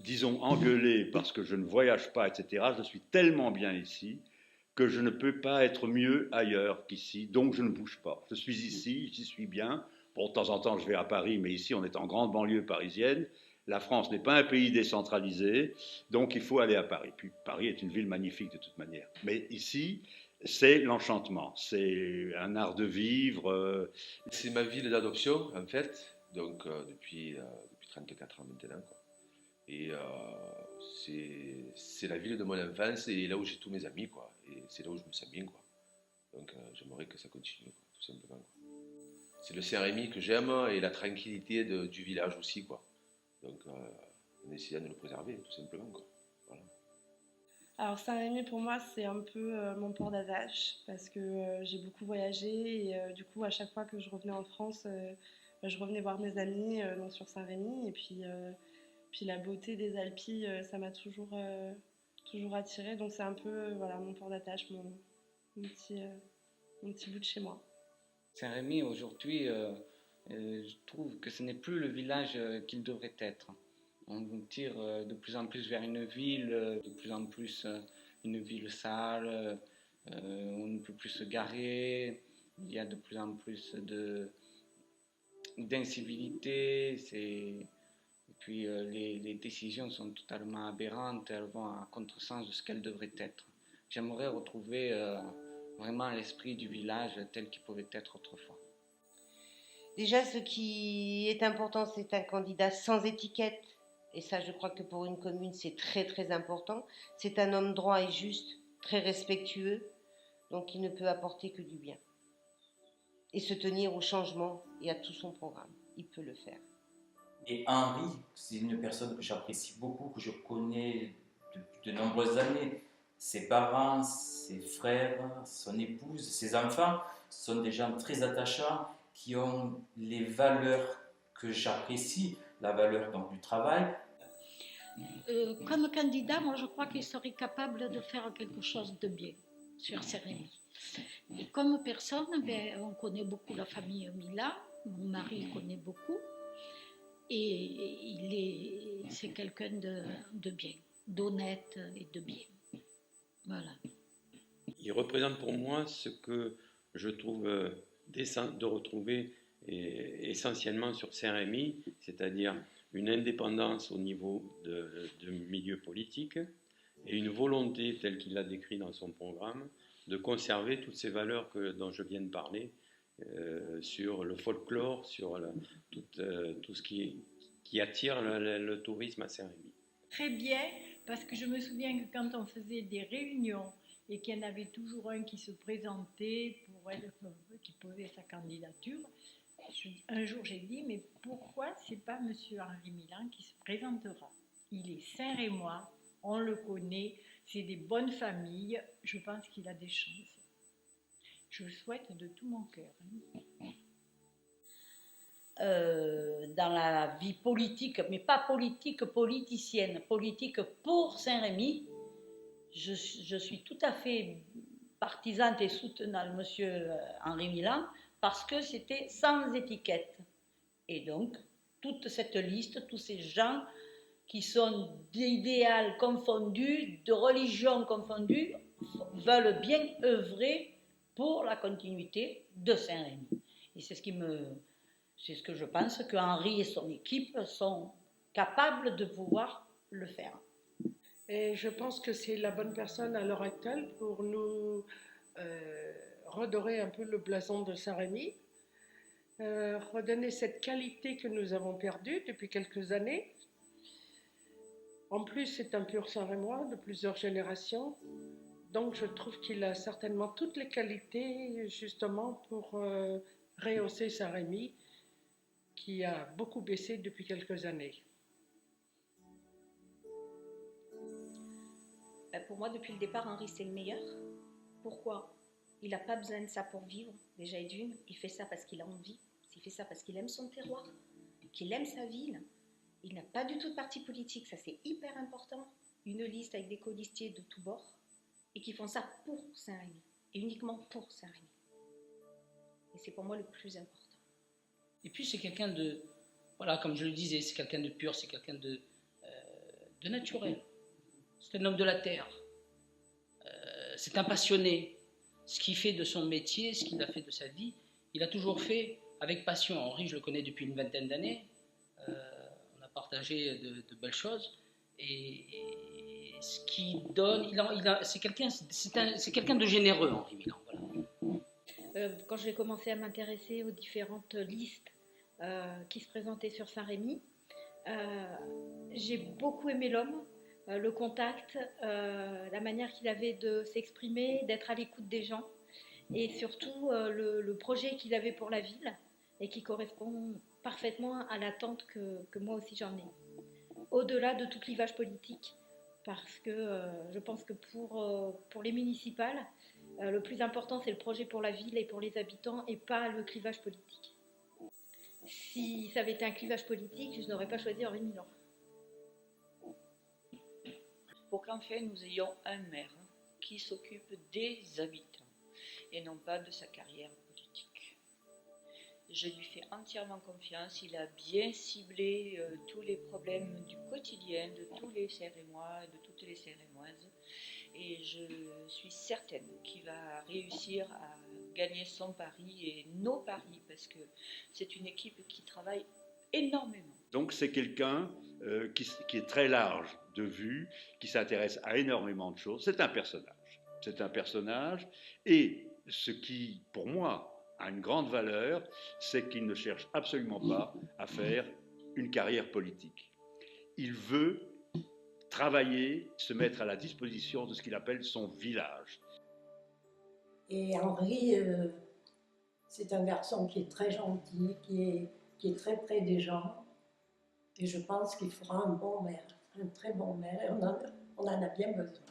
disons, engueulé parce que je ne voyage pas, etc., je suis tellement bien ici que je ne peux pas être mieux ailleurs qu'ici, donc je ne bouge pas. Je suis ici, j'y suis bien. Bon, de temps en temps, je vais à Paris, mais ici, on est en grande banlieue parisienne. La France n'est pas un pays décentralisé, donc il faut aller à Paris. Puis Paris est une ville magnifique de toute manière. Mais ici, c'est l'enchantement, c'est un art de vivre. C'est ma ville d'adoption, en fait, donc depuis 34 ans maintenant, quoi. Et c'est la ville de mon enfance et là où j'ai tous mes amis, quoi. Et c'est là où je me sens bien, quoi. Donc j'aimerais que ça continue, quoi, tout simplement, quoi. C'est le Saint-Rémy que j'aime et la tranquillité du village aussi, quoi. Donc en essayant de le préserver, tout simplement, quoi. Voilà. Alors Saint-Rémy pour moi c'est un peu mon port d'attache parce que j'ai beaucoup voyagé et du coup à chaque fois que je revenais en France, je revenais voir mes amis donc sur Saint-Rémy et puis la beauté des Alpilles ça m'a toujours attirée donc c'est un peu voilà mon port d'attache, mon petit, euh, mon petit bout de chez moi. Saint-Rémy, aujourd'hui, je trouve que ce n'est plus le village qu'il devrait être. On tire de plus en plus vers une ville, de plus en plus une ville sale, on ne peut plus se garer, il y a de plus en plus d'incivilité, et puis les décisions sont totalement aberrantes, elles vont à contresens de ce qu'elles devraient être. J'aimerais retrouver vraiment l'esprit du village tel qu'il pouvait être autrefois. Déjà, ce qui est important, c'est un candidat sans étiquette. Et ça, je crois que pour une commune, c'est très très important. C'est un homme droit et juste, très respectueux, donc il ne peut apporter que du bien. Et se tenir au changement et à tout son programme. Il peut le faire. Et Henri, c'est une personne que j'apprécie beaucoup, que je connais depuis de nombreuses années. Ses parents, ses frères, son épouse, ses enfants sont des gens très attachants qui ont les valeurs que j'apprécie, la valeur donc, du travail. Comme candidat, moi je crois qu'il serait capable de faire quelque chose de bien sur Saint-Rémy. Et comme personne, ben, on connaît beaucoup la famille Mila, mon mari connaît beaucoup, et c'est quelqu'un de bien, d'honnête et de bien. Voilà. Il représente pour moi ce que je trouve de retrouver essentiellement sur Saint-Rémy, c'est-à-dire une indépendance au niveau de milieu politique et une volonté, telle qu'il l'a décrit dans son programme, de conserver toutes ces valeurs dont je viens de parler, sur le folklore, sur tout ce qui attire le tourisme à Saint-Rémy. Très bien, parce que je me souviens que quand on faisait des réunions et qu'il y en avait toujours un qui se présentait qui posait sa candidature, un jour j'ai dit, mais pourquoi c'est pas Monsieur Henri Milan qui se présentera? Il est Saint-Rémois, on le connaît, c'est des bonnes familles, je pense qu'il a des chances. Je le souhaite de tout mon cœur. Dans la vie politique, mais pas politique politicienne, politique pour Saint-Rémy, je suis tout à fait partisane et soutenant de monsieur Henri Milan parce que c'était sans étiquette. Et donc, toute cette liste, tous ces gens qui sont d'idéal confondus, de religion confondue, veulent bien œuvrer pour la continuité de Saint-Rémy. Et c'est ce que je pense que Henri et son équipe sont capables de pouvoir le faire. Et je pense que c'est la bonne personne à l'heure actuelle pour nous redorer un peu le blason de Saint-Rémy, redonner cette qualité que nous avons perdue depuis quelques années. En plus, c'est un pur Saint-Rémois de plusieurs générations, donc je trouve qu'il a certainement toutes les qualités justement pour rehausser Saint-Rémy, qui a beaucoup baissé depuis quelques années. Pour moi, depuis le départ, Henri, c'est le meilleur. Pourquoi? Il n'a pas besoin de ça pour vivre, déjà et d'une. Il fait ça parce qu'il a envie. Il fait ça parce qu'il aime son terroir, qu'il aime sa ville. Il n'a pas du tout de parti politique, ça c'est hyper important. Une liste avec des colistiers de tous bords et qui font ça pour Saint-Rémy. Et uniquement pour Saint-Rémy. Et c'est pour moi le plus important. Et puis c'est quelqu'un de, voilà, comme je le disais, c'est quelqu'un de pur, c'est quelqu'un de de naturel. C'est un homme de la terre. C'est un passionné. Ce qu'il fait de son métier, ce qu'il a fait de sa vie, il a toujours fait avec passion. Henri, je le connais depuis une vingtaine d'années. On a partagé de belles choses. Et ce qu'il donne, c'est quelqu'un de généreux, Henri Milan. Voilà. Quand j'ai commencé à m'intéresser aux différentes listes qui se présentaient sur Saint-Rémy, j'ai beaucoup aimé l'homme, le contact, la manière qu'il avait de s'exprimer, d'être à l'écoute des gens, et surtout le projet qu'il avait pour la ville, et qui correspond parfaitement à l'attente que moi aussi j'en ai. Au-delà de tout clivage politique, parce que je pense que pour les municipales, le plus important c'est le projet pour la ville et pour les habitants, et pas le clivage politique. Si ça avait été un clivage politique, je n'aurais pas choisi Henri Milan. Pour qu'enfin nous ayons un maire qui s'occupe des habitants et non pas de sa carrière politique. Je lui fais entièrement confiance, il a bien ciblé tous les problèmes du quotidien de tous les Cérémois, de toutes les Cérémoises, et je suis certaine qu'il va réussir à gagner son pari et nos paris, parce que c'est une équipe qui travaille énormément. Donc c'est quelqu'un qui est très large de vue, qui s'intéresse à énormément de choses. C'est un personnage. C'est un personnage. Et ce qui, pour moi, a une grande valeur, c'est qu'il ne cherche absolument pas à faire une carrière politique. Il veut travailler, se mettre à la disposition de ce qu'il appelle son village. Et Henri, c'est un garçon qui est très gentil, qui est très près des gens. Et je pense qu'il fera un bon maire, un très bon maire. Et on en a bien besoin.